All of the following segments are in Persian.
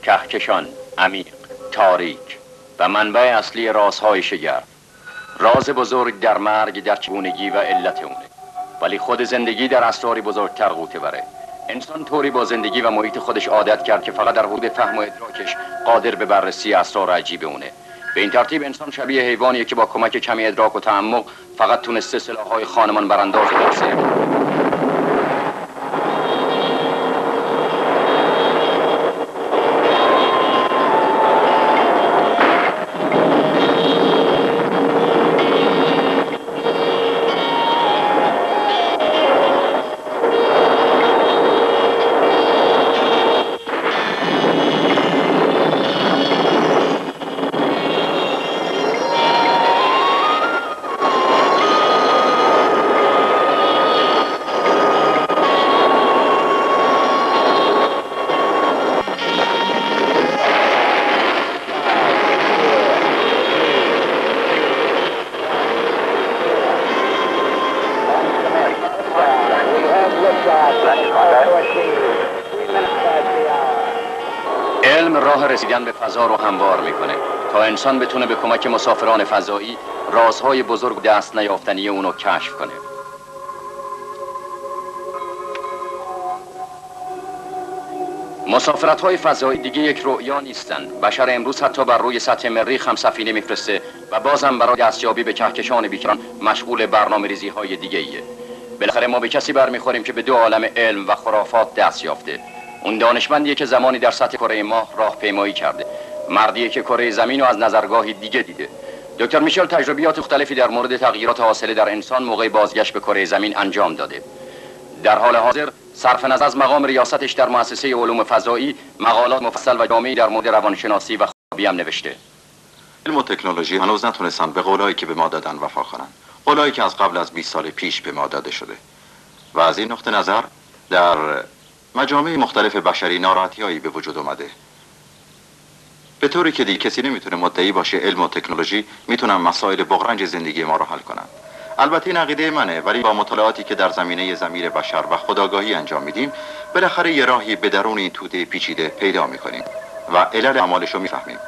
کهکشان عمیق، تاریک و منبع اصلی رازهای شگرف. راز بزرگ در مرگ در چگونگی و علت اونه، ولی خود زندگی در اسراری بزرگتر غوطه بره. انسان طوری با زندگی و محیط خودش عادت کرد که فقط در حدود فهم و ادراکش قادر به بررسی اسرار عجیب اونه. به این ترتیب انسان شبیه حیوانیه که با کمک کمی ادراک و تعمق فقط تونسته سلاح‌های خانمان برانداز رو بسازه. علم راه رسیدن به فضا رو هموار میکنه تا انسان بتونه به کمک مسافران فضایی رازهای بزرگ دست نیافتنی اونو کشف کنه. مسافرت‌های فضایی دیگه یک رؤیا نیستن. بشر امروز حتی بر روی سطح مریخ هم سفینه میفرسته و بازم برای دستیابی به کهکشان بیکران مشغول برنامه‌ریزی‌های دیگه‌ایه. بالاخره ما به کسی برمیخوریم که به دو عالم علم و خرافات دست یافته. اون دانشمندیه که زمانی در سطح کره ماه راهپیمایی کرده، مردیه که کره زمین رو از نظرگاهی دیگه دیده. دکتر میشل تجربیات مختلفی در مورد تغییرات حاصله در انسان موقع بازگشت به کره زمین انجام داده. در حال حاضر صرف نظر از مقام ریاستش در مؤسسه علوم فضایی مقالات مفصل و جامعی در مورد روانشناسی و خوابی هم نوشته. علم و تکنولوژی هنوز نتونستن به قولایی که به ما دادن وفا کنن، قولایی که از قبل از 20 سال پیش به ما داده شده. و از این نقطه نظر در مجامع مختلف بشری ناراحتی‌هایی به وجود اومده، به طوری که دیگه کسی نمیتونه مدعی باشه علم و تکنولوژی میتونن مسائل بغرنج زندگی ما رو حل کنن. البته این عقیده منه، ولی با مطالعاتی که در زمینه ضمیر بشر و خودآگاهی انجام میدیم بالاخره یه راهی به درون این توده پیچیده پیدا میکنیم و علل اعمالش رو میفهمیم.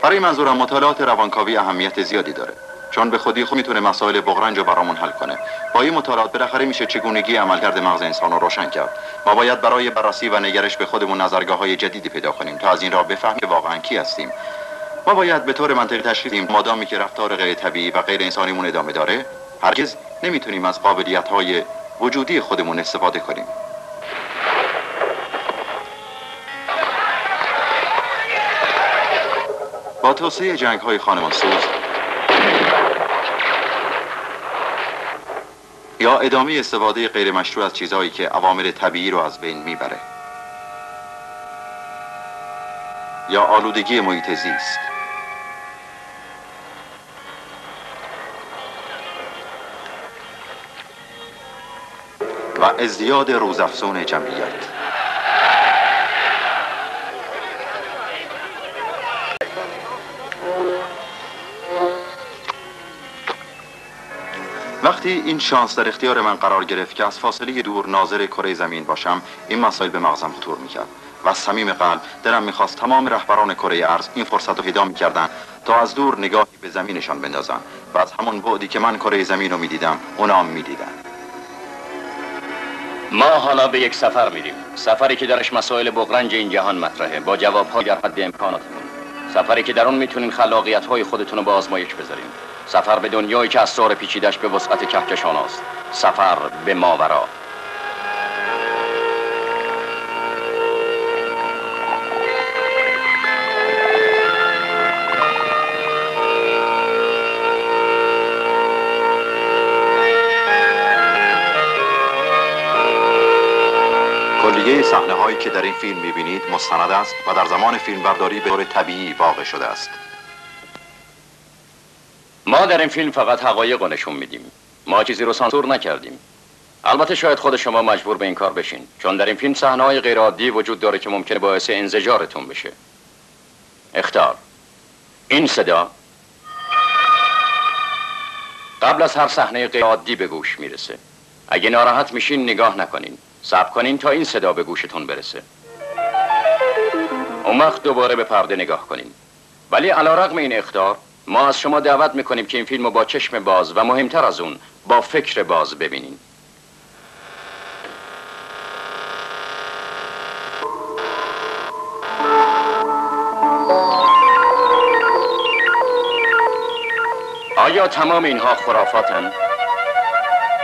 برای منظورم مطالعات روانکاوی اهمیت زیادی داره، چون به خودی خود میتونه مسائل بغرنج رو برامون حل کنه. با این مطالعات بالاخره میشه چگونگی عملکرد مغز انسان رو روشن کرد. ما باید برای بررسی و نگرش به خودمون نظرگاه‌های جدیدی پیدا کنیم تا از این راه بفهمیم که واقعا کی هستیم. ما باید به طور منطقی تشخیص بدیم مادامی که رفتار غیر طبیعی و غیر انسانیمون ادامه داره، هرگز نمیتونیم از قابلیت‌های وجودی خودمون استفاده کنیم. با توسعه جنگ‌های خانمانسوز یا ادامه استفاده غیر مشروع از چیزهایی که عوامل طبیعی رو از بین میبره، یا آلودگی محیط زیست، و ازدیاد روزافزون جمعیت. وقتی این شانس در اختیار من قرار گرفت که از فاصله دور ناظر کره زمین باشم، این مسائل به مغزم خطور میکرد و از صمیم قلب دلم میخواست تمام رهبران کره ارض این فرصت رو پیدا میکردن تا از دور نگاهی به زمینشان بندازن و از همون بعدی که من کره زمین رو میدیدم اونا هم میدیدن. ما حالا به یک سفر میریم، سفری که درش مسائل بغرنج این جهان مطرحه با جواب‌های در حد امکاناتمون، سفری که در اون میتونین خلاقیت‌های خودتون رو به آزمایش بذارین، سفر به دنیایی که اسرار پیچیده‌اش به وسعت کهکشان است، سفر به ماورا. کلیه صحنه‌هایی که در این فیلم می‌بینید مستند است و در زمان فیلمبرداری به طور طبیعی واقع شده است. ما در این فیلم فقط حقایق رو نشون میدیم. ما چیزی رو سانسور نکردیم. البته شاید خود شما مجبور به این کار بشین، چون در این فیلم صحنه‌های غیر عادی وجود داره که ممکنه باعث انزجارتون بشه. اخطار. این صدا قبل از هر صحنه غیر عادی به گوش میرسه. اگه ناراحت میشین نگاه نکنین. صبر کنین تا این صدا به گوشتون برسه. اون وقت دوباره به پرده نگاه کنیم. ولی علیرغم این اخطار ما از شما دعوت میکنیم که این فیلم رو با چشم باز و مهمتر از اون با فکر باز ببینین. آیا تمام اینها خرافاتن؟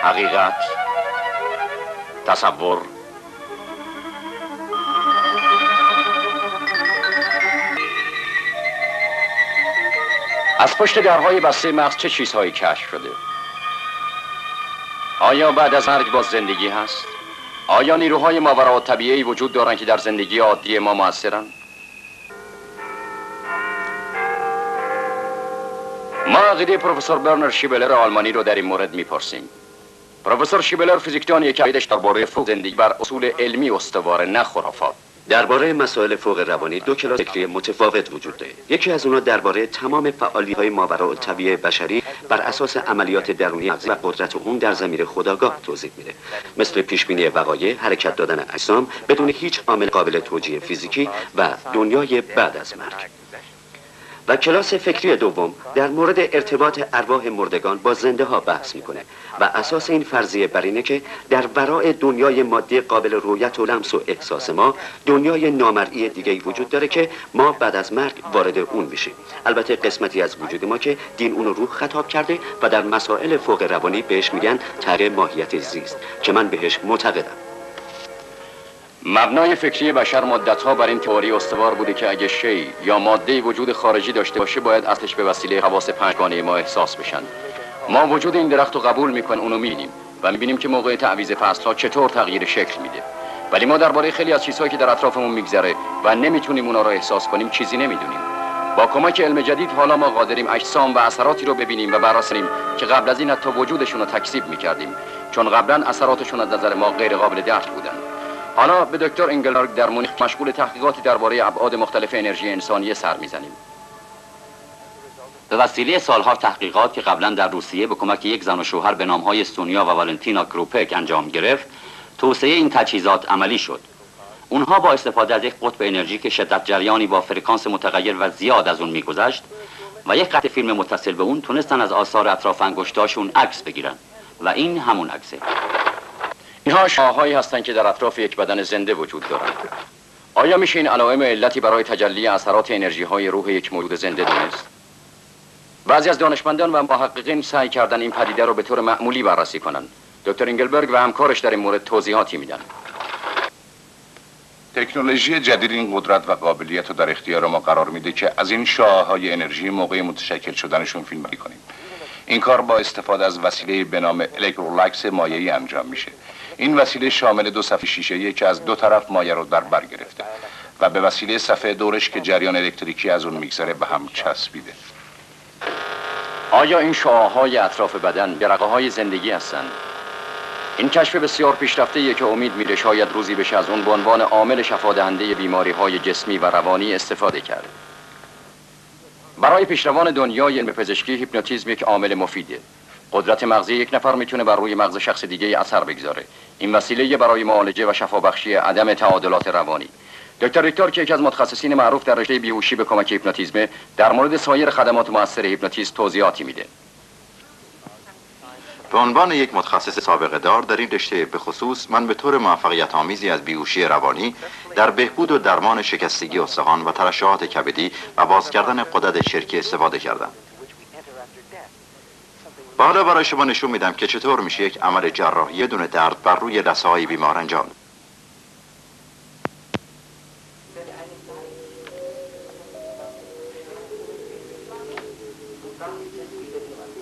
حقیقت؟ تصور؟ از پشت درهای بسته مغز چه چیزهایی کشف شده؟ آیا بعد از مرگ باز زندگی هست؟ آیا نیروهای ماورالطبیعی وجود دارند که در زندگی عادی ما موثرند؟ ما عقیده پروفسور برنر شیبلر آلمانی رو در این مورد میپرسیم. پروفسور شیبلر فیزیکدانیه که عقیدش درباره فوق زندگی بر اصول علمی استواره، نه خرافات. درباره مسائل فوق روانی دو کلاس فکری متفاوت وجود داره. یکی از اونها درباره تمام فعالیت‌های ماورالطبیعی بشری بر اساس عملیات درونی مغز و قدرت اون در ضمیر خودآگاه توضیح میده، مثل پیشبینی وقایع، حرکت دادن اجسام بدون هیچ عامل قابل توجیه فیزیکی و دنیای بعد از مرگ. و کلاس فکری دوم در مورد ارتباط ارواح مردگان با زنده ها بحث میکنه و اساس این فرضیه بر اینه که در ورای دنیای مادی قابل رویت و لمس و احساس ما دنیای نامرئی دیگه‌ای وجود داره که ما بعد از مرگ وارد اون میشیم. البته قسمتی از وجود ما که دین اون رو خطاب کرده و در مسائل فوق روانی بهش میگن تغییر ماهیت زیست که من بهش معتقدم. مبنای فکری بشر مدتها بر این تئوری استوار بوده که اگه شی یا ماده وجود خارجی داشته باشه باید اصلش به وسیله حواس پنجگانه ما احساس بشن. ما وجود این درخت رو قبول میکنیم، اونو میبینیم و میبینیم که موقع تعویض فصلها چطور تغییر شکل میده. ولی ما درباره خیلی از چیزهایی که در اطرافمون میگذره و نمیتونیم اونا رو احساس کنیم چیزی نمیدونیم. با کمک علم جدید حالا ما قادریم اجسام و اثراتی رو ببینیم و بررسیم که قبل از این حتی وجودشون رو تکذیب میکردیم، چون قبلا اثراتشون از نظر ما غیر قابل درک بودن. حالا به دکتر انگلبرگ در مونیخ مشغول تحقیقاتی درباره ابعاد مختلف انرژی انسانی سر میزنیم. به وسیله سالها تحقیقات که قبلا در روسیه به کمک یک زن و شوهر به نامهای سونیا و والنتینا کروپک انجام گرفت، توسعه این تجهیزات عملی شد. اونها با استفاده از یک قطب انرژی که شدت جریانی با فرکانس متغیر و زیاد از اون میگذشت و یک قطع فیلم متصل به اون تونستن از آثار اطراف انگشتاشون عکس بگیرن و این همون عکسه. اینها شعاع‌هایی هستند که در اطراف یک بدن زنده وجود دارند. آیا میشه این علائم علتی برای تجلی اثرات انرژی‌های روح یک موجود زنده دونست؟ بعضی از دانشمندان و محققین سعی کردن این پدیده رو به طور معمولی بررسی کنند. دکتر انگلبرگ و همکارش در این مورد توضیحاتی میدن. تکنولوژی جدید این قدرت و قابلیت رو در اختیار ما قرار میده که از این شعاع‌های انرژی موقع متشکل شدنشون فیلمبرداری کنیم. این کار با استفاده از وسیله به نام الکترولاکس مایعی انجام میشه. این وسیله شامل دو صفحه شیشه‌ای که از دو طرف مایع رو در بر گرفته و به وسیله صفحه دورش که جریان الکتریکی از اون میگذره به هم چسبیده. آیا این شعاع‌های اطراف بدن جرقه‌های زندگی هستند؟ این کشف بسیار پیشرفته‌ایه که امید میره شاید روزی بشه از اون به عنوان عامل شفادهنده بیماری‌های جسمی و روانی استفاده کرد. برای پیشروان دنیای علم پزشکی هیپنوتیزم یک عامل مفیده. قدرت مغزی یک نفر میتونه بر روی مغز شخص دیگه اثر بگذاره. این وسیله برای معالجه و شفابخشی عدم تعادلات روانی. دکتر ریکتور که یکی از متخصصین معروف در رشته بیهوشی به کمک هیپنوتیزم در مورد سایر خدمات مؤثر هیپنوتیزم توضیحاتی میده. به عنوان یک متخصص سابقه دار در این رشته به خصوص من به طور موفقیت آمیزی از بیهوشی روانی در بهبود و درمان شکستگی استخوان و ترشحات کبدی و باز کردن غدد چرکی استفاده کردم. و حالا برای شما نشون میدم که چطور میشه یک عمل جراحی بدون درد بر روی لثه‌های بیمار انجام داد.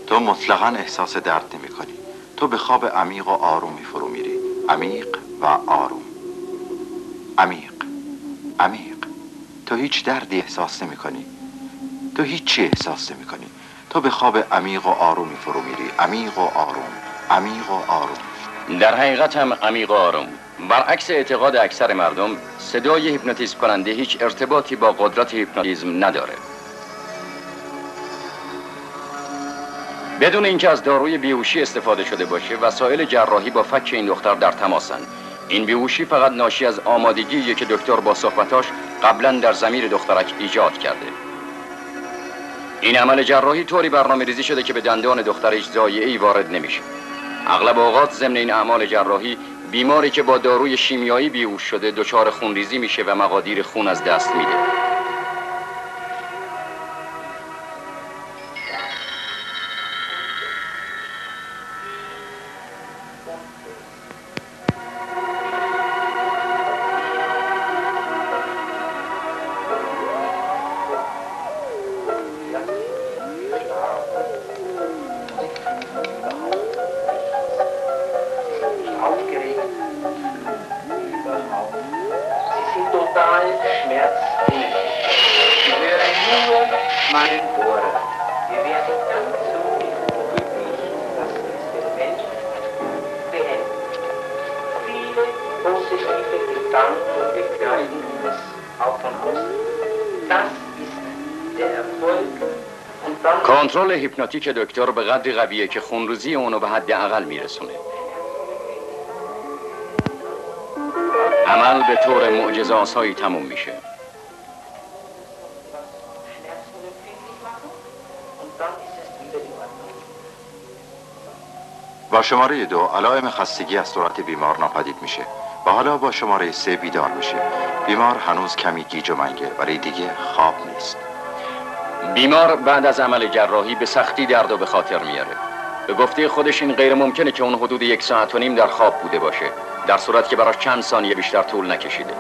تو مطلقاً احساس درد نمی کنی. تو به خواب عمیق و آرومی فرو میری. عمیق و آروم. عمیق. عمیق. تو هیچ دردی احساس نمی کنی. تو هیچی احساس نمی کنی. تو به خواب عمیق و آرومی فرو میری. عمیق و آروم. عمیق و آروم. در حقیقت هم عمیق و آروم. برعکس اعتقاد اکثر مردم، صدای هیپنوتیزم کننده هیچ ارتباطی با قدرت هیپنوتیزم نداره. بدون اینکه از داروی بیهوشی استفاده شده باشه، وسایل جراحی با فک این دختر در تماسن. این بیهوشی فقط ناشی از آمادگیه که دکتر با صحبتاش قبلا در ضمیر دخترک ایجاد کرده. این عمل جراحی طوری برنامه ریزی شده که به دندان دخترش ضایعه‌ای وارد نمیشه. اغلب اوقات ضمن این اعمال جراحی بیماری که با داروی شیمیایی بیهوش شده دچار خونریزی میشه و مقادیر خون از دست میده. کنترل هیپنوتیک دکتر به قدری قویه که خونریزی اونو به حد اقل میرسونه. عمل به طور معجزه‌آسایی تموم میشه. با شماره 2 علائم خستگی از صورت بیمار ناپدید میشه و حالا با شماره 3 بیدار میشه. بیمار هنوز کمی گیج و منگه ولی دیگه خواب نیست. بیمار بعد از عمل جراحی به سختی درد و به خاطر میاره. به گفته خودش این غیر ممکنه که اون حدود 1.5 ساعت در خواب بوده باشه، در صورت که براش چند ثانیه بیشتر طول نکشیده.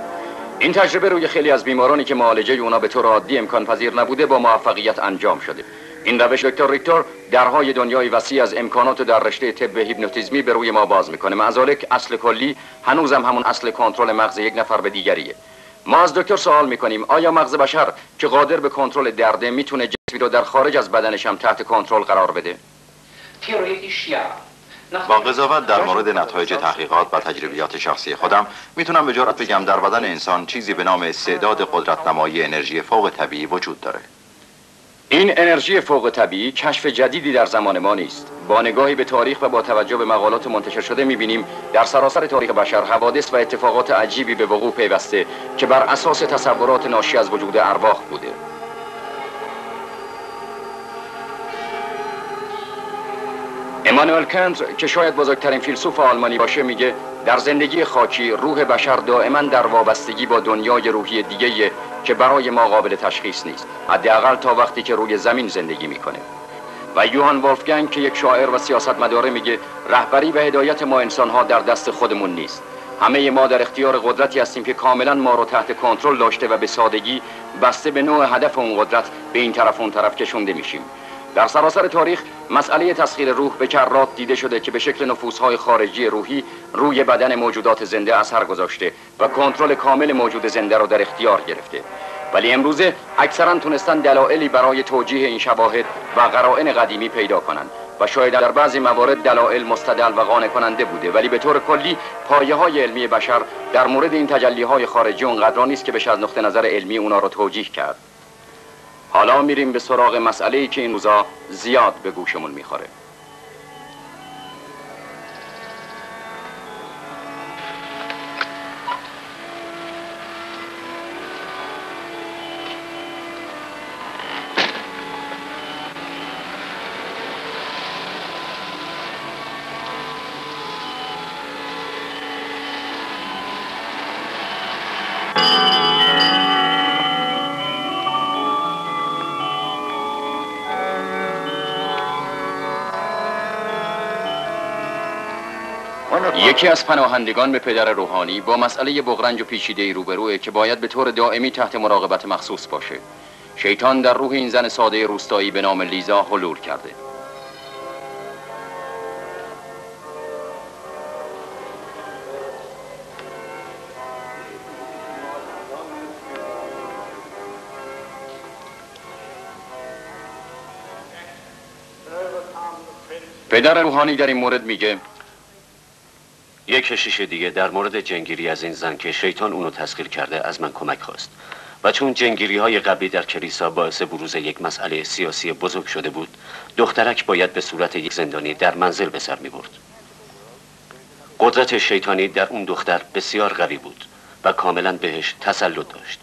این تجربه روی خیلی از بیمارانی که معالجه اونا به طور عادی امکان پذیر نبوده با موفقیت انجام شده. این روش دکتر ریکتور درهای دنیای وسیع از امکانات در رشته طب هیپنوتیزمی به روی ما باز میکنه. معذالک اصل کلی هنوزم همون اصل کنترل مغز یک نفر به دیگریه. ما از دکتر سوال میکنیم آیا مغز بشر که قادر به کنترل درده میتونه جسمی رو در خارج از بدنش هم تحت کنترل قرار بده؟ با قضاوت در مورد نتایج تحقیقات و تجربیات شخصی خودم میتونم به جرات بگم در بدن انسان چیزی به نام استعداد قدرت نمایی انرژی فوق طبیعی وجود داره. این انرژی فوق طبیعی کشف جدیدی در زمان ما نیست. با نگاهی به تاریخ و با توجه به مقالات منتشر شده می‌بینیم در سراسر تاریخ بشر حوادث و اتفاقات عجیبی به وقوع پیوسته که بر اساس تصورات ناشی از وجود ارواح بوده. امانوئل کانت که شاید بزرگترین فیلسوف آلمانی باشه میگه در زندگی خاکی روح بشر دائما در وابستگی با دنیای روحی دیگه که برای ما قابل تشخیص نیست، حداقل تا وقتی که روی زمین زندگی میکنه. و یوهان ولفگنگ که یک شاعر و سیاستمداره میگه رهبری و هدایت ما انسانها در دست خودمون نیست. همه ما در اختیار قدرتی هستیم که کاملا ما رو تحت کنترل داشته و به سادگی بسته به نوع هدف اون قدرت به این طرف اون طرف کشونده میشیم. در سراسر تاریخ مسئله تسخیر روح به کرات دیده شده که به شکل نفوذهای خارجی روحی روی بدن موجودات زنده اثر گذاشته و کنترل کامل موجود زنده رو در اختیار گرفته. ولی امروزه اکثرا تونستن دلایلی برای توجیه این شواهد و قرائن قدیمی پیدا کنند و شاید در بعضی موارد دلایل مستدل و قانع کننده بوده، ولی به طور کلی پایه‌های علمی بشر در مورد این تجلی‌های خارجی اونقدر نیست که بشه از نقطه نظر علمی اونا رو توجیه کرد. حالا میریم به سراغ مسئله‌ای که این روزا زیاد به گوشمون میخوره. یکی از پناهندگان به پدر روحانی با مسئله بغرنج و پیچیده‌ای روبروه که باید به طور دائمی تحت مراقبت مخصوص باشه. شیطان در روح این زن ساده روستایی به نام لیزا حلول کرده. پدر روحانی در این مورد میگه یک کشیش دیگه در مورد جنگیری از این زن که شیطان اونو تسخیر کرده از من کمک خواست و چون جنگیری های قبلی در کلیسا باعث بروز یک مسئله سیاسی بزرگ شده بود، دخترک باید به صورت یک زندانی در منزل به سر می برد. قدرت شیطانی در اون دختر بسیار قوی بود و کاملا بهش تسلط داشت.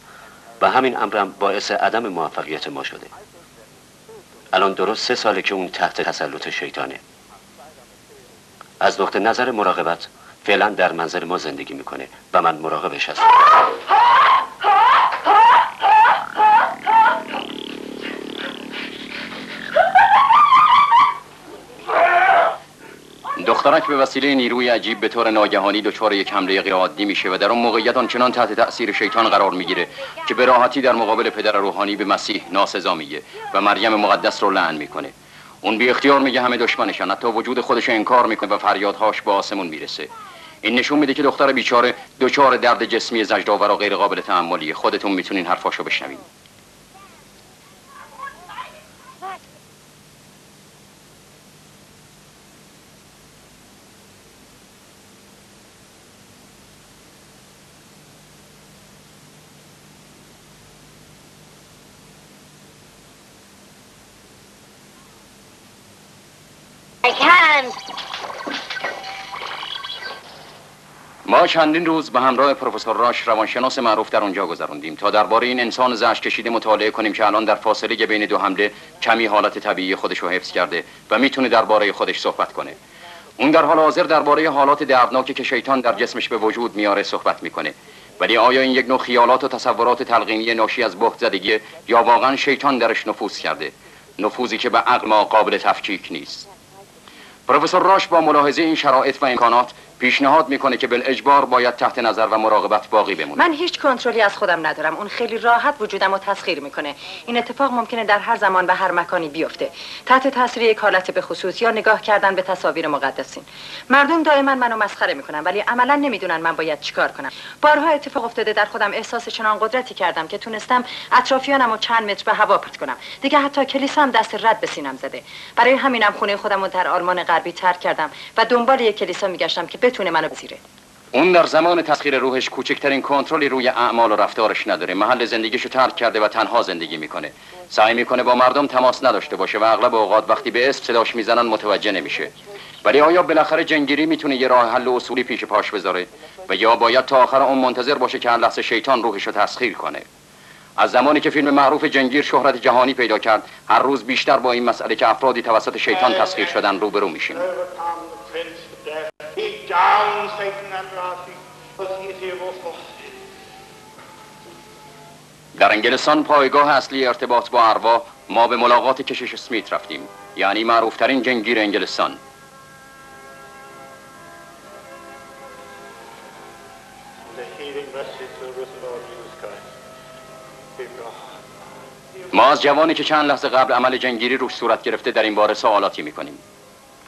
و همین امرم باعث عدم موفقیت ما شده. الان درست 3 ساله که اون تحت تسلط شیطانه. از نقطه نظر مراقبت فعلا در منزل ما زندگی میکنه و من مراقبش هستم. دخترک به وسیله نیروی عجیب به طور ناگهانی دچار یک حمله غیرعادی میشه و در اون موقعیت آنچنان تحت تأثیر شیطان قرار میگیره که به راحتی در مقابل پدر روحانی به مسیح ناسزا میگه و مریم مقدس رو لعن میکنه. اون بی اختیار میگه همه دشمنشن، حتی وجود خودش انکار میکنه و فریادهاش به آسمون میرسه. این نشون میده که دختر بیچاره دچار درد جسمی زجرآور و غیر قابل تحملیه. خودتون میتونین حرفاشو بشنوین. ما چندین روز به همراه پروفسور راش روانشناس معروف در اونجا گذروندیم تا درباره این انسان زجر کشیده مطالعه کنیم که الان در فاصله بین 2 حمله کمی حالت طبیعی خودش رو حفظ کرده و میتونه درباره خودش صحبت کنه. اون در حال حاضر درباره حالات دردناکی که شیطان در جسمش به وجود میاره صحبت میکنه. ولی آیا این یک نوع خیالات و تصورات تلقینی ناشی از بهت زدگی یا واقعا شیطان درش نفوذ کرده؟ نفوذی که به عقل ما قابل تفکیک نیست. پروفسور راش با ملاحظه این شرایط و امکانات پیشنهاد میکنه که بالاجبار باید تحت نظر و مراقبت باقی بمونه. من هیچ کنترلی از خودم ندارم. اون خیلی راحت وجودم رو تسخیر میکنه. این اتفاق ممکنه در هر زمان و هر مکانی بیفته، تحت تاثیر یک حالت به خصوص یا نگاه کردن به تصاویر مقدسین. مردم دائما منو مسخره میکنن ولی عملا نمیدونن من باید چیکار کنم. بارها اتفاق افتاده در خودم احساس چنان قدرتی کردم که تونستم اطرافیانم رو چند متر به هوا پرت کنم. دیگه حتی کلیسا هم دست رد به سینم زده. برای همینم خونه خودم رو در آلمان غربی ترک کردم و دنبال یک کلیسا میگشتم که بتونه منو بزیره. اون در زمان تسخیر روحش کوچکترین کنترلی روی اعمال و رفتارش نداره. محل زندگیشو ترک کرده و تنها زندگی میکنه. سعی میکنه با مردم تماس نداشته باشه و اغلب اوقات وقتی به اسم صداش میزنن متوجه نمیشه. ولی آیا بالاخره جنگیری میتونه یه راه حل اصولی پیش پاش بذاره و یا باید تا آخر اون منتظر باشه که هر لحظه شیطان روحشو تسخیر کنه؟ از زمانی که فیلم معروف جنگیر شهرت جهانی پیدا کرد، هر روز بیشتر با این مسئله که افرادی توسط شیطان تسخیر شدن روبرو میشیم. در انگلستان پایگاه اصلی ارتباط با ارواح ما به ملاقات کشیش اسمیت رفتیم، یعنی معروفترین جنگیر انگلستان. ما از جوانی که چند لحظه قبل عمل جنگیری روش صورت گرفته در این باره سوالاتی میکنیم.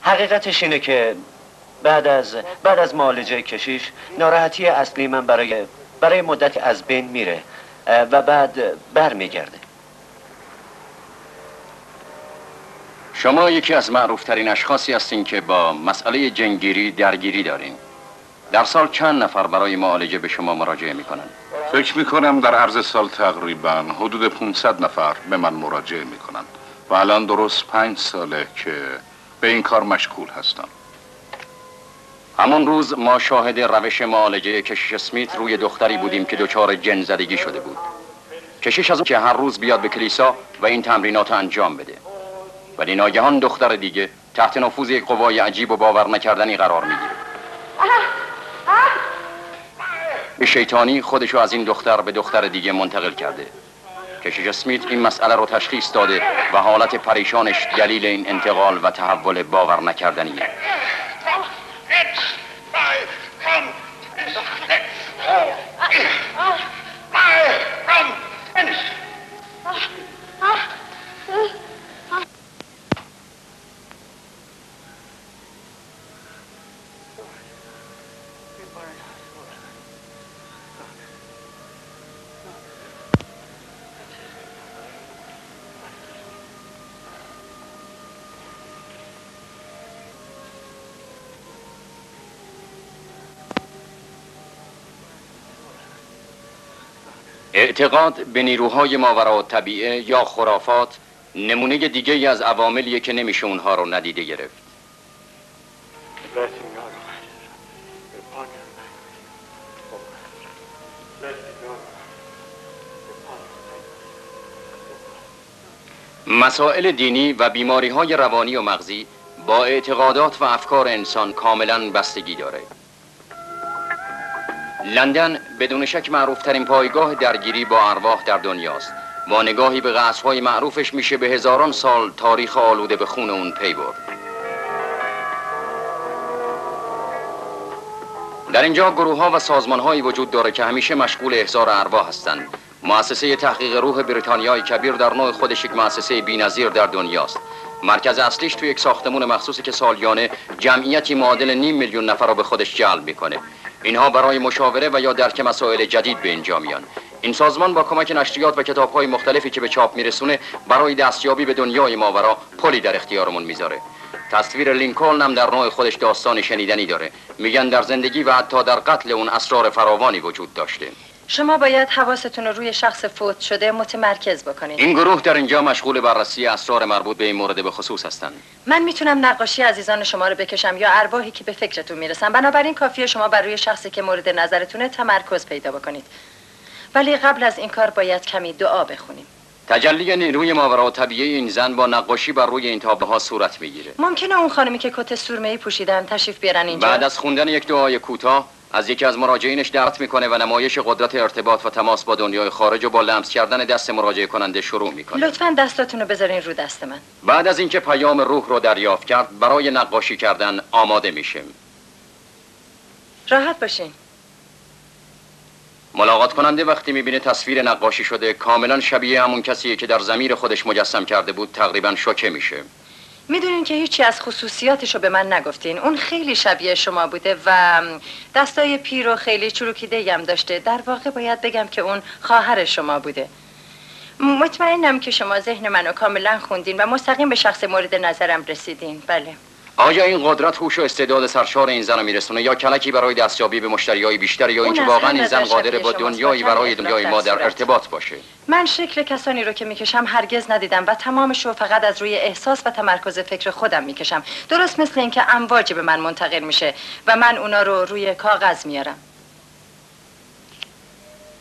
حقیقتش اینه که بعد از معالجه کشیش ناراحتی اصلی من برای مدت از بین میره و بعد برمیگرده. شما یکی از معروفترین اشخاصی هستین که با مسئله جنگیری درگیری دارین. در سال چند نفر برای معالجه به شما مراجعه میکنن؟ فکر میکنم در عرض سال تقریبا حدود 500 نفر به من مراجعه میکنن و الان درست 5 ساله که به این کار مشغول هستم. همون روز ما شاهد روش معالجه کشیش اسمیت روی دختری بودیم که دچار جن زدگی شده بود. کشیش از اون که هر روز بیاد به کلیسا و این تمرینات انجام بده. ولی ناگهان دختر دیگه تحت نفوذ یک قوای عجیب و باور نکردنی قرار میگیره. به شیطانی خودشو از این دختر به دختر دیگه منتقل کرده. کشیش اسمیت این مسئله رو تشخیص داده و حالت پریشانش دلیل این انتقال و تحول باور نکردنیه. اعتقاد به نیروهای ماوراءالطبیعه یا خرافات نمونه دیگه از عواملیه که نمیشه اونها رو ندیده گرفت. مسائل دینی و بیماری‌های روانی و مغزی با اعتقادات و افکار انسان کاملاً بستگی داره. لندن بدون شک معروفترین پایگاه درگیری با ارواح در دنیاست. با نگاهی به قصرهای معروفش میشه به هزاران سال تاریخ آلوده به خون اون پی برد. در اینجا گروه‌ها و سازمان‌هایی وجود داره که همیشه مشغول احضار ارواح هستند. مؤسسه تحقیق روح بریتانیای کبیر در نوع خودش یک مؤسسه بی‌نظیر در دنیاست. مرکز اصلیش توی یک ساختمان مخصوصی که سالیانه جمعیتی معادل 500,000 نفر رو به خودش جلب میکنه. اینها برای مشاوره و یا درک مسائل جدید به اینجا میان. این سازمان با کمک نشریات و کتاب‌های مختلفی که به چاپ میرسونه برای دستیابی به دنیای ماورا پلی در اختیارمون میذاره. تصویر لینکلن هم در نوع خودش داستان شنیدنی داره. میگن در زندگی و حتی در قتل اون اسرار فراوانی وجود داشته. شما باید حواستون رو روی شخص فوت شده متمرکز بکنید. این گروه در اینجا مشغول بررسی اسرار مربوط به این مورد به خصوص هستند. من میتونم نقاشی عزیزان شما رو بکشم یا ارواحی که به فکرتون میرسن. بنابراین کافیه شما بر روی شخصی که مورد نظرتونه تمرکز پیدا بکنید. ولی قبل از این کار باید کمی دعا بخونیم. تجلی نیروی ماورا طبیعی این زن با نقاشی بر روی این تابلوها صورت میگیره. ممکنه اون خانمی که کت سرمه‌ای پوشیدن تشریف بیارن اینجا؟ بعد از خوندن یک دعای کوتاه از یکی از مراجعینش دعوت میکنه و نمایش قدرت ارتباط و تماس با دنیای خارج و با لمس کردن دست مراجعه کننده شروع میکنه. لطفاً دستاتون رو بذارین رو دست من. بعد از اینکه پیام روح رو دریافت کرد برای نقاشی کردن آماده میشه. راحت باشین. ملاقات کننده وقتی میبینه تصویر نقاشی شده کاملا شبیه همون کسیه که در ضمیر خودش مجسم کرده بود تقریبا شوکه میشه. میدونین که هیچی از خصوصیاتشو به من نگفتین. اون خیلی شبیه شما بوده و دستای پیر و خیلی چروکیده هم داشته. در واقع باید بگم که اون خواهر شما بوده. مطمئنم که شما ذهن منو کاملا خوندین و مستقیم به شخص مورد نظرم رسیدین. بله. آیا این قدرت هوش و استعداد سرشار این زن رو میرسونه یا کلکی برای دستیابی به مشتریای بیشتر یا اینکه واقعا این زن قادره با دنیایی برای دنیای ما در ارتباط باشه؟ من شکل کسانی رو که میکشم هرگز ندیدم و تمامش رو فقط از روی احساس و تمرکز فکر خودم میکشم. درست مثل اینکه امواج به من منتقل میشه و من اونا رو روی کاغذ میارم.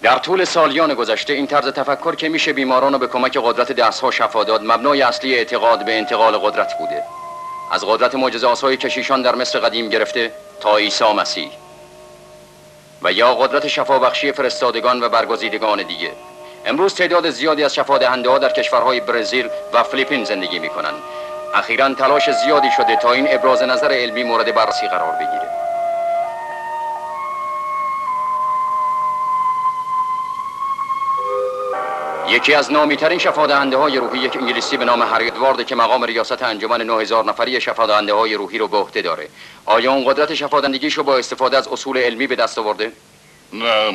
در طول سالیان گذشته این طرز تفکر که میشه بیماران رو به کمک قدرت دستها شفا داد مبنای اصلی اعتقاد به انتقال قدرت بوده. از قدرت معجزه‌آسای کشیشان در مصر قدیم گرفته تا عیسی مسیح و یا قدرت شفابخشی فرستادگان و برگزیدگان دیگه. امروز تعداد زیادی از شفادهنده‌ها در کشورهای برزیل و فیلیپین زندگی میکنن. اخیراً تلاش زیادی شده تا این ابراز نظر علمی مورد بررسی قرار بگیره. یکی از نامی‌ترین شفادهنده‌های روحی یک انگلیسی به نام هری ادوارد که مقام ریاست انجمن 9000 نفری شفادهنده‌های روحی رو به عهده داره. آیا اون قدرت شفادندگیشو با استفاده از اصول علمی به دست آورده؟ نه،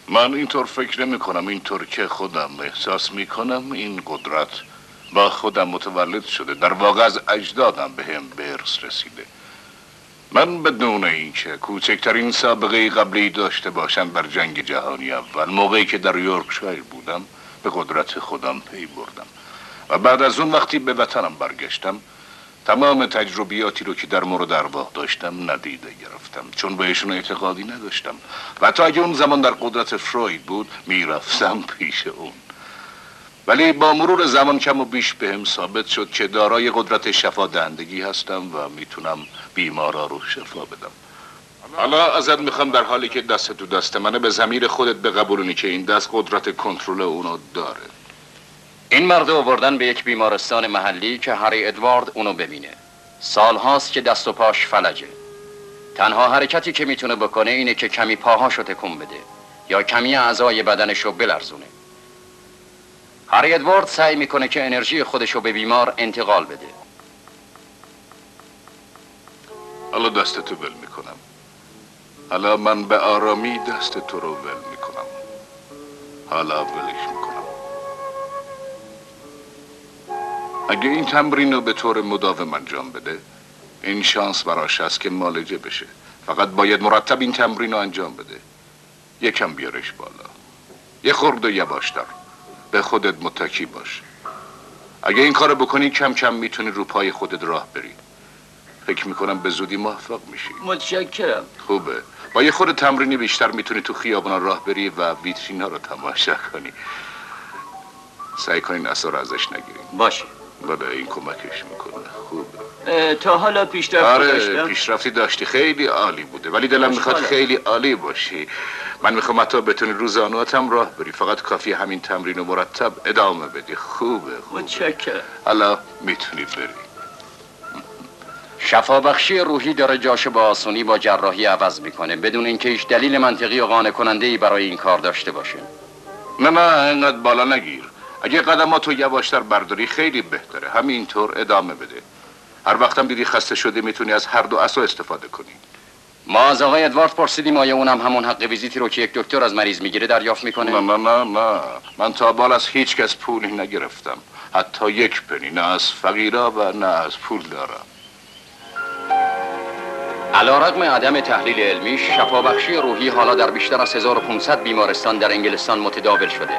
من اینطور فکر نمی کنم. اینطور که خودم احساس می کنم این قدرت با خودم متولد شده. در واقع از اجدادم به هم به ارث رسیده. من بدون اینکه کوچکترین سابقه قبلی داشته باشم در جنگ جهانی اول موقعی که در یورکشایر بودم به قدرت خودم پی بردم و بعد از اون وقتی به وطنم برگشتم تمام تجربیاتی رو که در مورد ارواح داشتم ندیده گرفتم چون بهشون اعتقادی نداشتم و تا اگه اون زمان در قدرت فروید بود میرفتم پیش اون. ولی با مرور زمان کم و بیش بهم ثابت شد که دارای قدرت شفا دهندگی هستم و میتونم بیمارا رو شفا بدم. حالا ازت میخوام در حالی که دست تو دست منه به ضمیر خودت بقبولونی که این دست قدرت کنترل اونو داره. این مرد آوردن به یک بیمارستان محلی که هری ادوارد اونو ببینه. سالهاست که دست و پاش فلجه. تنها حرکتی که میتونه بکنه اینه که کمی پاهاشو تکون بده یا کمی اعضای بدنشو بلرزونه. هری ادوارد سعی میکنه که انرژی خودشو به بیمار انتقال بده. حالا دستتو ول میکنم. حالا من به آرامی دست تو رو ول میکنم. حالا ولش میکنم. اگه این تمرین رو به طور مداوم انجام بده این شانس براش هست که مالجه بشه. فقط باید مرتب این تمرین رو انجام بده. یکم بیارش بالا، یه خورده یواشتر. به خودت متکی باش. اگه این کارو بکنی کم کم میتونی رو پای خودت راه بری. فکر میکنم به زودی موفق میشی. متشکرم. خوبه. با یه خورده تمرینی بیشتر میتونی تو خیابونا راه بری و ویترین ها رو تماشا کنی. سعی کنین اثر رو ازش نگیرین. باشه. بله این کمکش میکنه. خوبه. تا حالا پیشرفت آره داشتم؟ پیشرفتی داشتی، خیلی عالی بوده، ولی دلم میخواد خیلی عالی باشی. من میخوام حتی بتونی روزانه‌اتم راه بری، فقط کافی همین تمرین و مرتب ادامه بدی. خوبه. متشکرم. حالا میتونی بری. شفابخشی روحی داره جاشو با آسونی با جراحی عوض میکنه بدون اینکه هیچ دلیل منطقی و قانع کننده‌ای برای این کار داشته باشه. نه اینقدر بالا نگیر. اگه قدماتو یواشتر برداری خیلی بهتره. همینطور ادامه بده. هر وقتم دیدی خسته شده میتونی از هر دو عصا استفاده کنی. ما از آقای ادوارد پرسیدیم آیا اونم همون حق ویزیتی رو که یک دکتر از مریض میگیره دریافت میکنه؟ نه من تا بال از هیچ کس پولی نگرفتم، حتی یک پنی، نه از فقیرا و نه از پول دارم. علیرغم عدم تحلیل علمی، شفابخشی روحی حالا در بیشتر از 1500 بیمارستان در انگلستان متداول شده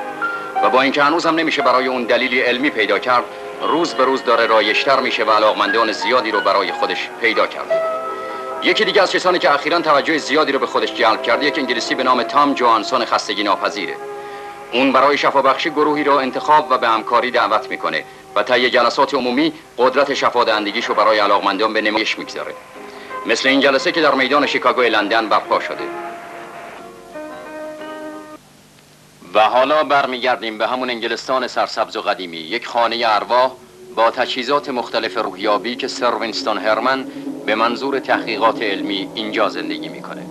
و با اینکه هنوز هم نمیشه برای اون دلیلی علمی پیدا کرد، روز به روز داره رایج‌تر میشه و علاقمندان زیادی رو برای خودش پیدا کرده. یکی دیگه از کسانی که اخیراً توجه زیادی رو به خودش جلب کرده یک انگلیسی به نام تام جوانسون خستگی ناپذیره. اون برای شفابخشی گروهی را انتخاب و به همکاری دعوت میکنه و طی جلسات عمومی قدرت شفادهندگیشو برای علاقمندان به نمایش میگذاره. مثل این جلسه که در میدان شیکاگو لندن برپا شده. و حالا برمیگردیم به همون انگلستان سرسبز و قدیمی، یک خانه ارواح با تجهیزات مختلف روحیابی که سر وینستون هرمن به منظور تحقیقات علمی اینجا زندگی میکنه.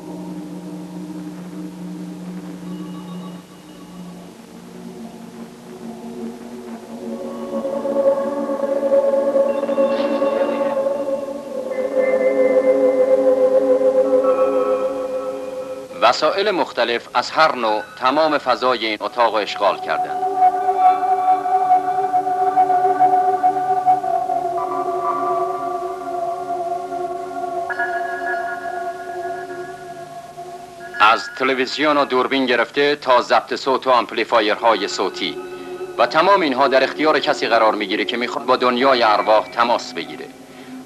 وسایل مختلف از هر نوع تمام فضای این اتاق رو اشغال کردند. از تلویزیون و دوربین گرفته تا ضبط صوت و آمپلیفایرهای صوتی و تمام اینها در اختیار کسی قرار میگیره که میخواد با دنیای ارواح تماس بگیره.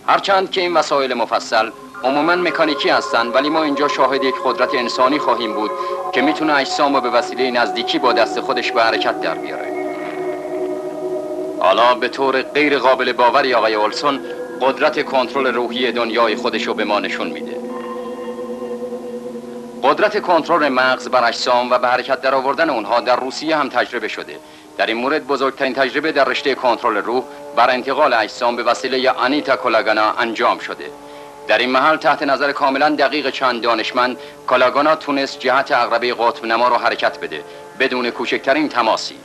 هرچند که این وسایل مفصل عموماً مکانیکی هستند، ولی ما اینجا شاهد یک قدرت انسانی خواهیم بود که میتونه اجسام رو به وسیله نزدیکی با دست خودش به حرکت در بیاره. حالا به طور غیر قابل باوری آقای اولسون قدرت کنترل روحی دنیای خودش رو به ما نشون میده. قدرت کنترل مغز بر اجسام و به حرکت در آوردن اونها در روسیه هم تجربه شده. در این مورد بزرگترین تجربه در رشته کنترل روح بر انتقال اجسام به وسیله آنیتا کولاگانا انجام شده. در این محل تحت نظر کاملا دقیق چند دانشمند کولاگانا تونست جهت عقربه قطب نما رو حرکت بده بدون کوچکترین تماسی.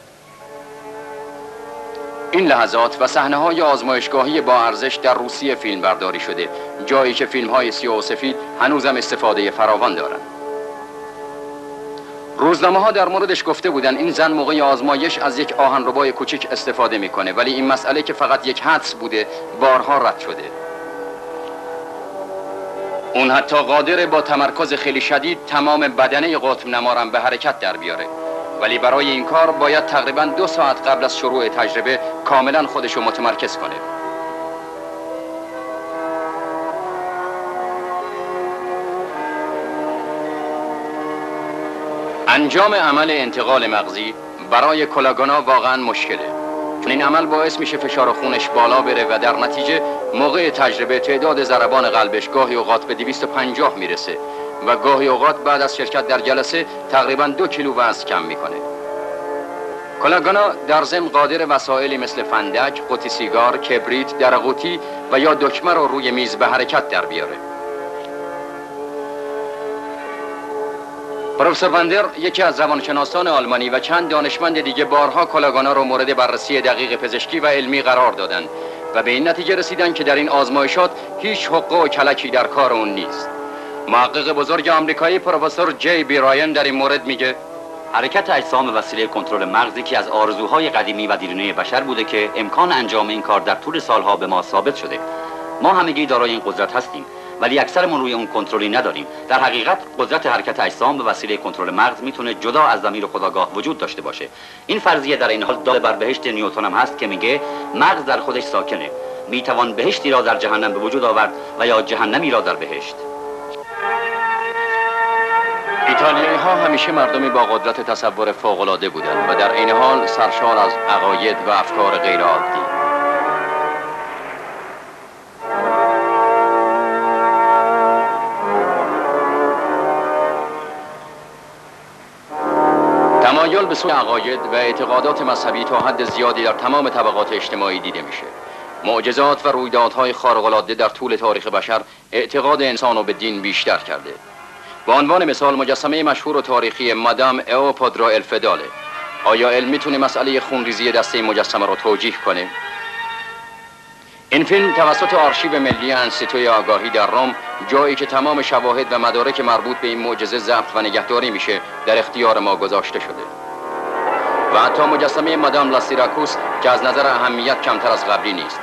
این لحظات و صحنه‌های آزمایشگاهی با ارزش در روسیه فیلم برداری شده، جایی که فیلم‌های سیاه و سفید هنوزم استفاده فراوان دارند. روزنامه‌ها در موردش گفته بودن این زن موقع آزمایش از یک آهنربای کوچک استفاده میکنه، ولی این مسئله که فقط یک حدس بوده بارها رد شده. اون حتی قادر با تمرکز خیلی شدید تمام بدنه قطب نما را به حرکت در بیاره، ولی برای این کار باید تقریباً 2 ساعت قبل از شروع تجربه کاملا خودشو متمرکز کنه. انجام عمل انتقال مغزی برای کولاگانا واقعا مشکله، چون این عمل باعث میشه فشار خونش بالا بره و در نتیجه موقع تجربه تعداد ضربان قلبش گاهی اوقات به 250 میرسه و گاهی اوقات بعد از شرکت در جلسه تقریبا 2 کیلو وزن کم میکنه. کولاگانا در ضمن قادر وسایلی مثل فندک، قوطی سیگار، کبریت، درقوطی و یا دکمه رو روی میز به حرکت در بیاره. پروفسور وندر یکی از روانشناسان آلمانی و چند دانشمند دیگه بارها کولاگانا رو مورد بررسی دقیق پزشکی و علمی قرار دادن و به این نتیجه رسیدن که در این آزمایشات هیچ حقه و کلکی در کار اون نیست. محقق بزرگ آمریکایی پروفسور جی بی رایان در این مورد میگه حرکت اجسام به وسیله کنترل مغزی که از آرزوهای قدیمی و دیرینه بشر بوده که امکان انجام این کار در طول سالها به ما ثابت شده. ما همگی دارای این قدرت هستیم، ولی اکثرمون روی اون کنترلی نداریم. در حقیقت قدرت حرکت اجسام به وسیله کنترل مغز میتونه جدا از ضمیر خودآگاه وجود داشته باشه. این فرضیه در این حال داده بر بهشت نیوتن هم هست که میگه مغز در خودش ساکنه، میتوان بهشتی را در جهنم به وجود آورد و یا جهنمی را در بهشت. ایتالیایی ها همیشه مردمی با قدرت تصور فوق‌العاده بودند و در عین حال سرشار از عقاید و افکار غیرعادی. تمایل به سوی عقاید و اعتقادات مذهبی تا حد زیادی در تمام طبقات اجتماعی دیده میشه. معجزات و رویدادهای خارق‌العاده در طول تاریخ بشر اعتقاد انسان رو به دین بیشتر کرده. به عنوان مثال مجسمه مشهور و تاریخی مادام ائوپودرا الفداله. آیا علم میتونه مسئله خونریزی دسته مجسمه رو توجیه کنه؟ این فیلم توسط آرشیو ملی انستیتوی آگاهی در روم، جایی که تمام شواهد و مدارک مربوط به این معجزه ضبط و نگهداری میشه، در اختیار ما گذاشته شده. و حتی مجسمه مادام لاسیراکوس که از نظر اهمیت کمتر از قبلی نیست.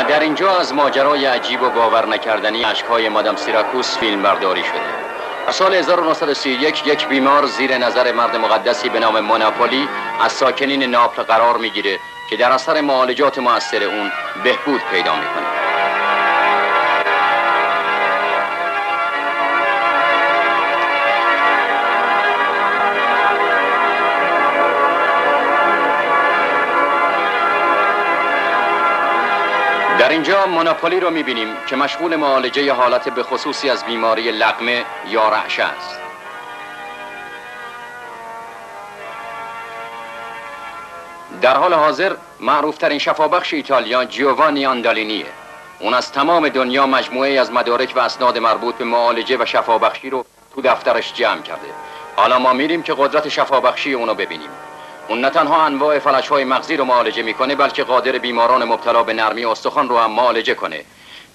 در اینجا از ماجرای عجیب و باور نکردنی اشک‌های مادام سیراکوس فیلم برداری شده. در سال 1931 یک بیمار زیر نظر مرد مقدسی به نام موناپولی از ساکنین ناپل قرار میگیره که در اثر معالجات مؤثر اون بهبود پیدا میکنه. در اینجا موناپولی رو میبینیم که مشغول معالجه حالت به خصوصی از بیماری لقمه یا رعشه است. در حال حاضر معروفترین شفابخش ایتالیا جیووانی آندالینیه. اون از تمام دنیا مجموعه از مدارک و اسناد مربوط به معالجه و شفابخشی رو تو دفترش جمع کرده. حالا ما میریم که قدرت شفابخشی اونو ببینیم. اون نه تنها انواع فلج‌های مغزی رو معالجه میکنه، بلکه قادر بیماران مبتلا به نرمی استخوان رو هم معالجه کنه.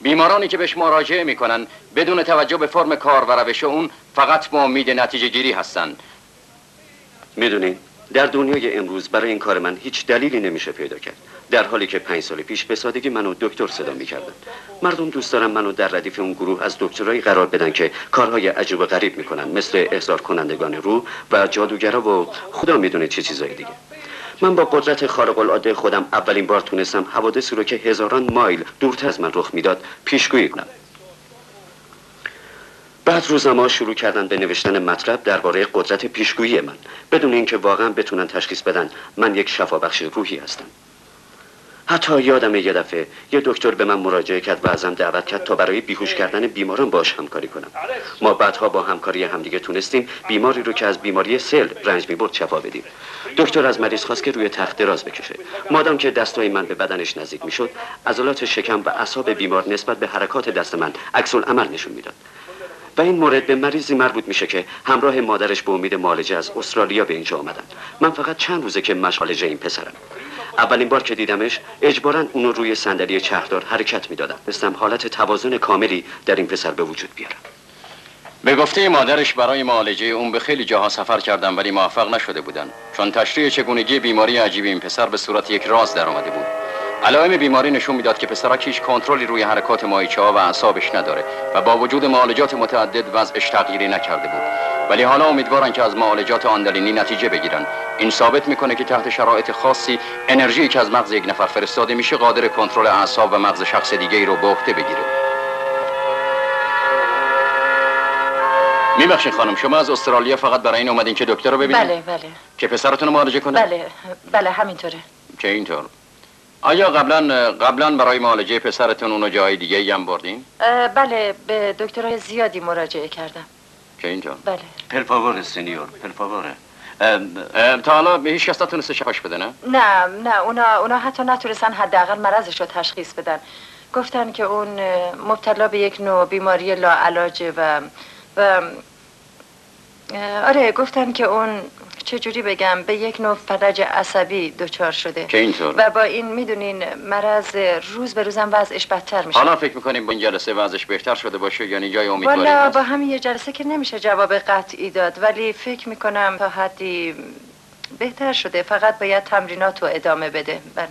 بیمارانی که بهش مراجعه میکنن بدون توجه به فرم کار و روش اون فقط با امید نتیجه گیری هستن. میدونین در دنیای امروز برای این کار من هیچ دلیلی نمیشه پیدا کرد، در حالی که 5 سال پیش به سادگی منو دکتر صدا میکردن. مردم دوست دارن منو در ردیف اون گروه از دکترایی قرار بدن که کارهای عجیب و غریب میکنن، مثل احضار کنندگان روح و جادوگرا و خدا میدونه چه چیزای دیگه. من با قدرت خارق العاده خودم اولین بار تونستم حوادثی رو که هزاران مایل دورتر از من رخ میداد پیشگویی کنم. بعد روزنامه‌ها شروع کردن به نوشتن مطلب درباره قدرت پیشگویی من، بدون اینکه واقعا بتونن تشخیص بدن من یک شفابخش روحی هستم. حتی یادم یه دفعه یه دکتر به من مراجعه کرد و ازم دعوت کرد تا برای بیهوش کردن بیماران باش همکاری کنم. ما بعدها با همکاری همدیگه تونستیم بیماری رو که از بیماری سل رنج می‌برد شفا بدیم. دکتر از مریض خواست که روی تخت دراز بکشه. مادام که دستای من به بدنش نزدیک میشد، عضلات شکم و اعصاب بیمار نسبت به حرکات دست من عکس العمل نشون میداد. و این مورد به مریضی مربوط میشه که همراه مادرش به امید معالجه از استرالیا به اینجا آمدن. من فقط چند روزه که مشغله این پسرم. اولین بار که دیدمش اجباراً اونو روی صندلی چرخدار حرکت میدادم. مثلا حالت توازن کاملی در این پسر به وجود بیارم. به گفته مادرش برای معالجه اون به خیلی جاها سفر کردن ولی موفق نشده بودن، چون تشریح چگونگی بیماری عجیب این پسر به صورت یک راز در آمده بود. علائم بیماری نشون میداد که پسرک هیچ کنترلی روی حرکات ماهیچه‌ها و اعصابش نداره و با وجود معالجات متعدد وضعش تغییری نکرده بود. ولی حالا امیدوارن که از معالجات آندالینی نتیجه بگیرن. این ثابت میکنه که تحت شرایط خاصی انرژی که از مغز یک نفر فرستاده میشه قادر کنترل اعصاب و مغز شخص دیگه ای رو به عهده بگیره. میبخشید خانم، شما از استرالیا فقط برای این اومدین که دکتر رو ببینید؟ بله بله. که پسرتون رو معالجه کنه؟ بله همینطوره. چه اینطور؟ آیا قبلا برای معالجه پسرتون اونو جای دیگه هم بردین؟ بله، به دکترهای زیادی مراجعه کردم. چه اینطور؟ بله. پر فاوره سینیور، پر فاوره. تا حالا به هیچ کس نتونسته شفاش بده نه؟ نه، اونا حتی نتونستن حداقل مرضش رو تشخیص بدن. گفتن که اون مبتلا به یک نوع بیماری لاعلاجه و آره، گفتن که اون چجوری بگم، به یک نوع فلج عصبی دچار شده که اینطور؟ و با این میدونین مرض روز به روزم وضعش بدتر میشه. حالا فکر میکنیم با این جلسه وضعش بهتر شده باشه؟ یعنی جای امیدواری والا هست؟ با همین یه جلسه که نمیشه جواب قطعی داد، ولی فکر میکنم تا حدی بهتر شده، فقط باید تمرینات رو ادامه بده. بله.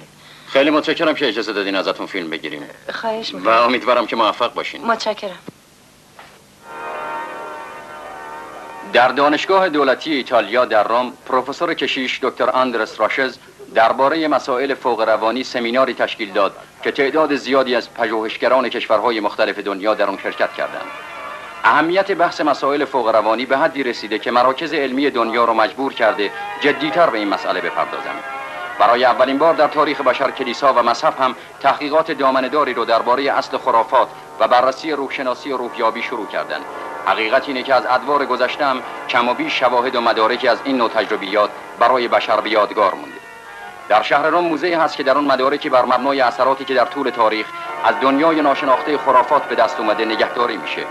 خیلی متشکرم که اجازه دادین ازتون فیلم بگیریم. خواهش و میکنم. امیدوارم که موفق باشین. متشکرم. در دانشگاه دولتی ایتالیا در روم، پروفسور کشیش دکتر آندرس راشز درباره مسائل فوق روانی سمیناری تشکیل داد که تعداد زیادی از پژوهشگران کشورهای مختلف دنیا در آن شرکت کردند. اهمیت بحث مسائل فوق روانی به حدی رسیده که مراکز علمی دنیا را مجبور کرده جدی‌تر به این مسئله بپردازند. برای اولین بار در تاریخ بشر کلیسا و مذهب هم تحقیقات دامنه‌داری رو درباره اصل خرافات و بررسی روحشناسی و روحیابی شروع کردند. حقیقت اینه که از ادوار گذشته هم کم و بیش شواهد و مدارکی از این نوع تجربیات برای بشر به یادگار مونده. در شهر روم موزه‌ای هست که در آن مدارکی بر مبنای اثراتی که در طول تاریخ از دنیای ناشناخته خرافات به دست اومده نگهداری میشه.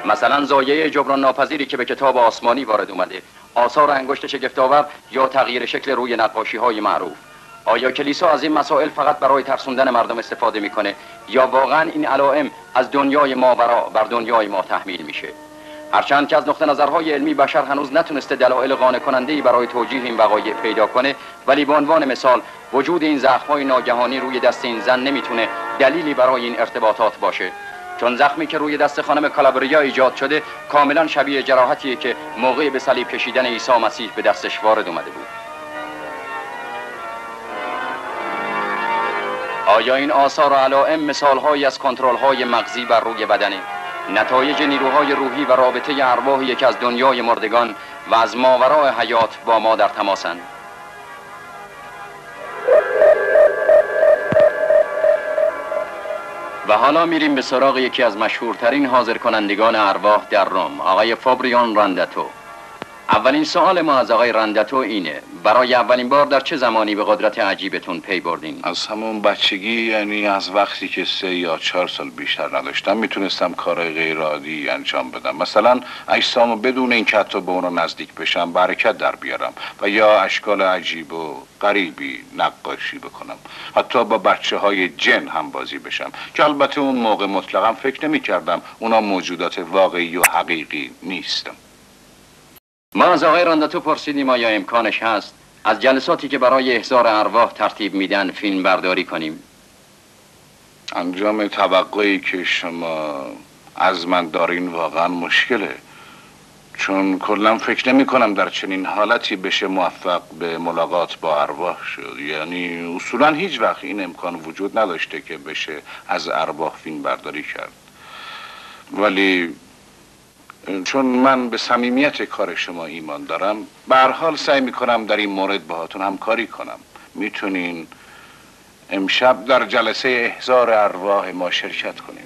مثلا ضایعه جبران ناپذیری که به کتاب آسمانی وارد اومده، آثار انگشت شگفت‌آور یا تغییر شکل روی نقاشی‌های معروف. آیا کلیسا از این مسائل فقط برای ترسوندن مردم استفاده میکنه یا واقعا این علائم از دنیای ماورا بر دنیای ما تحمیل میشه؟ هرچند که از نقطه نظرهای علمی بشر هنوز نتونسته دلایل قانع کننده‌ای برای توجیه این وقایع پیدا کنه، ولی به عنوان مثال وجود این زخم‌های ناگهانی روی دست این زن نمیتونه دلیلی برای این ارتباطات باشه، چون زخمی که روی دست خانم کالابریا ایجاد شده کاملا شبیه جراحتیه که موقع به صلیب کشیدن عیسی مسیح به دستش وارد اومده بود. آیا این آثار و علائم مثال‌هایی از کنترل‌های مغزی بر روی بدنه؟ نتایج نیروهای روحی و رابطه ارواحی که از دنیای مردگان و از ماورای حیات با ما در تماسند. و حالا میریم به سراغ یکی از مشهورترین حاضر کنندگان ارواح در روم، آقای فابریان رانداتو. اولین سوال ما از آقای رانداتو اینه: برای اولین بار در چه زمانی به قدرت عجیبتون پی بردین؟ از همون بچگی، یعنی از وقتی که 3 یا 4 سال بیشتر نداشتم میتونستم کارهای غیر عادی انجام بدم. مثلا اجسامو بدون این که حتی به اونا نزدیک بشم برکت در بیارم و یا اشکال عجیب و غریبی نقاشی بکنم. حتی با بچه‌های جن هم بازی بشم که البته اون موقع مطلقا فکر نمی‌کردم اونا موجودات واقعی و حقیقی نیستن. ما از آقای رانداتو پرسیدیم آیا امکانش هست از جلساتی که برای احضار ارواح ترتیب میدن فیلم برداری کنیم؟ انجام توقعی که شما از من دارین واقعا مشکله، چون کلا فکر نمی کنم در چنین حالتی بشه موفق به ملاقات با ارواح شد. یعنی اصولا هیچ وقت این امکان وجود نداشته که بشه از ارواح فیلم برداری کرد. ولی چون من به صمیمیت کار شما ایمان دارم، به هر حال سعی میکنم در این مورد باهاتون همکاری کنم. میتونین امشب در جلسه احضار ارواح ما شرکت کنیم.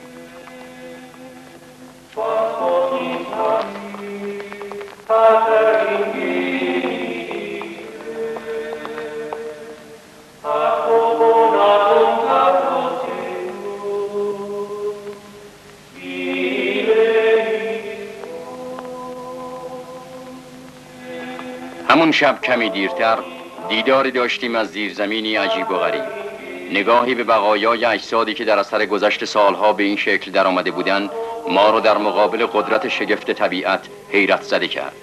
همون شب کمی دیرتر دیداری داشتیم از زیرزمینی عجیب و غریب. نگاهی به بقایای اجسادی که در اثر گذشت سالها به این شکل در آمده بودند ما رو در مقابل قدرت شگفت طبیعت حیرت زده کرد.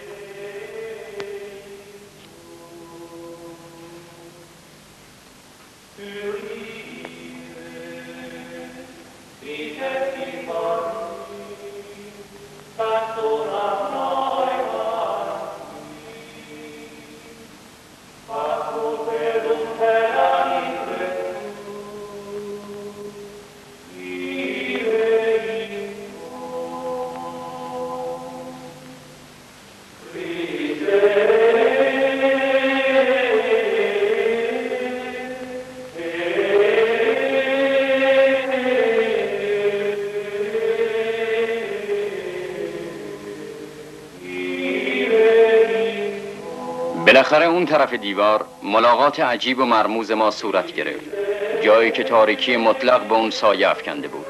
بالاخره اون طرف دیوار ملاقات عجیب و مرموز ما صورت گرفت، جایی که تاریکی مطلق به اون سایه افکنده بود.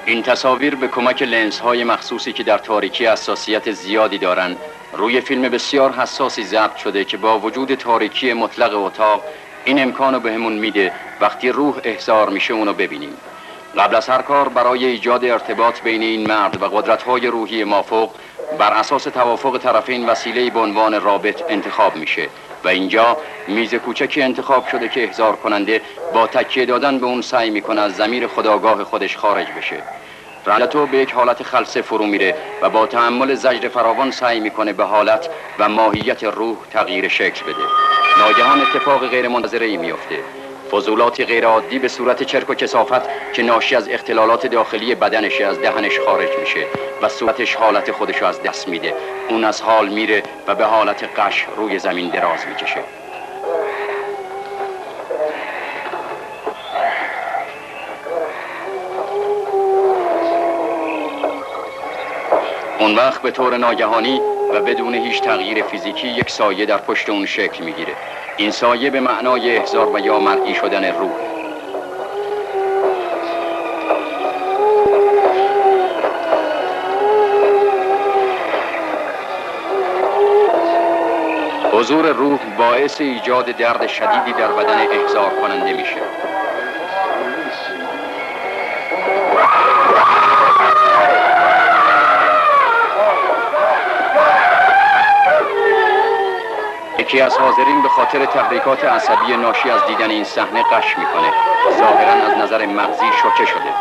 این تصاویر به کمک لنزهای مخصوصی که در تاریکی حساسیت زیادی دارن روی فیلم بسیار حساسی ضبط شده که با وجود تاریکی مطلق اتاق این امکانو بهمون میده وقتی روح احضار میشه اونو ببینیم. قبل از هر کار برای ایجاد ارتباط بین این مرد و قدرت‌های روحی مافوق بر اساس توافق طرفین وسیله‌ای به عنوان رابط انتخاب میشه و اینجا میز کوچکی انتخاب شده که احضار کننده با تکیه دادن به اون سعی میکنه از ضمیر خودآگاه خودش خارج بشه. رالتو به یک حالت خلسه فرو میره و با تأمل زجر فراوان سعی میکنه به حالت و ماهیت روح تغییر شکل بده. ناگهان اتفاق غیر منتظره‌ای میفته. فضولاتی غیرعادی به صورت چرک و کثافت که ناشی از اختلالات داخلی بدنش از دهنش خارج میشه و صورتش حالت خودشو از دست میده. اون از حال میره و به حالت قش روی زمین دراز میکشه. اون وقت به طور ناگهانی و بدون هیچ تغییر فیزیکی یک سایه در پشت اون شکل میگیره. این سایه به معنای احضار و یا مرئی شدن روح. حضور روح باعث ایجاد درد شدیدی در بدن احضار کننده میشه. یکی از حاضرین به خاطر تحریکات عصبی ناشی از دیدن این صحنه قش میکنه. ظاهراً از نظر مغزی شوکه شده.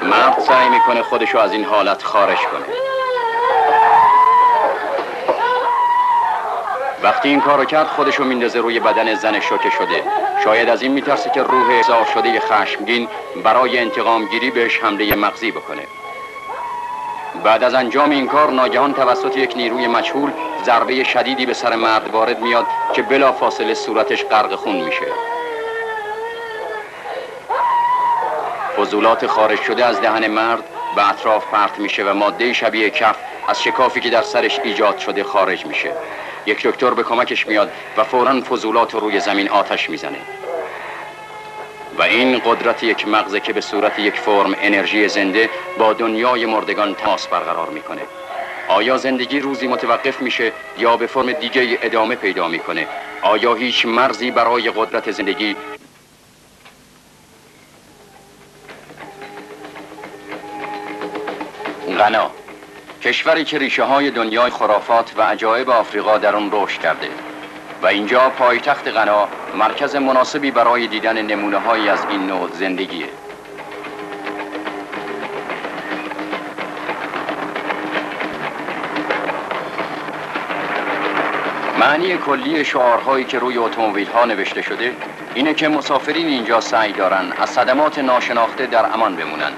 مرد سعی میکنه خودشو از این حالت خارج کنه. وقتی این کارو کرد خودشو میندازه روی بدن زن شوکه شده. شاید از این میترسه که روح احضار شده خشمگین برای انتقام گیری بهش حمله مغزی بکنه. بعد از انجام این کار ناگهان توسط یک نیروی مجهول ضربه شدیدی به سر مرد وارد میاد که بلافاصله صورتش غرق خون میشه. فضولات خارج شده از دهن مرد به اطراف پرت میشه و ماده شبیه کف از شکافی که در سرش ایجاد شده خارج میشه. یک دکتر به کمکش میاد و فوراً فضولات رو روی زمین آتش میزنه. و این قدرت یک مغزه که به صورت یک فرم انرژی زنده با دنیای مردگان تماس برقرار میکنه. آیا زندگی روزی متوقف میشه یا به فرم دیگه ادامه پیدا میکنه؟ آیا هیچ مرزی برای قدرت زندگی؟ غنا، کشوری که ریشه های دنیای خرافات و عجایب آفریقا در اون رشد کرده و اینجا پایتخت غنا مرکز مناسبی برای دیدن نمونه هایی از این نوع زندگیه. معنی کلی شعارهایی که روی اتومبیل ها نوشته شده اینه که مسافرین اینجا سعی دارن از صدمات ناشناخته در امان بمونن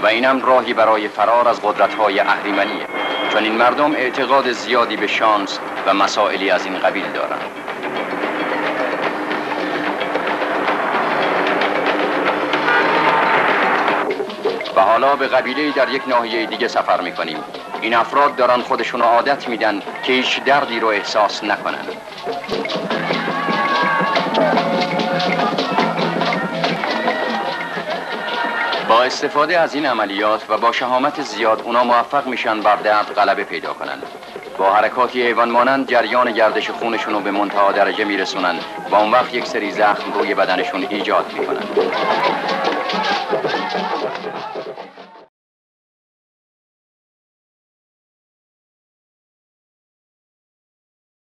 و اینم راهی برای فرار از قدرت‌های اهریمنیه، چون این مردم اعتقاد زیادی به شانس و مسائلی از این قبیل دارن. و حالا به قبیله‌ای در یک ناحیه دیگه سفر می‌کنیم. این افراد دارن خودشون عادت میدن که هیچ دردی رو احساس نکنن. با استفاده از این عملیات و با شهامت زیاد اونا موفق میشن بر درد غلبه پیدا کنن. با حرکاتی حیوان مانند جریان گردش خونشون رو به منتها درجه میرسونن و اون وقت یک سری زخم روی بدنشون ایجاد میکنن.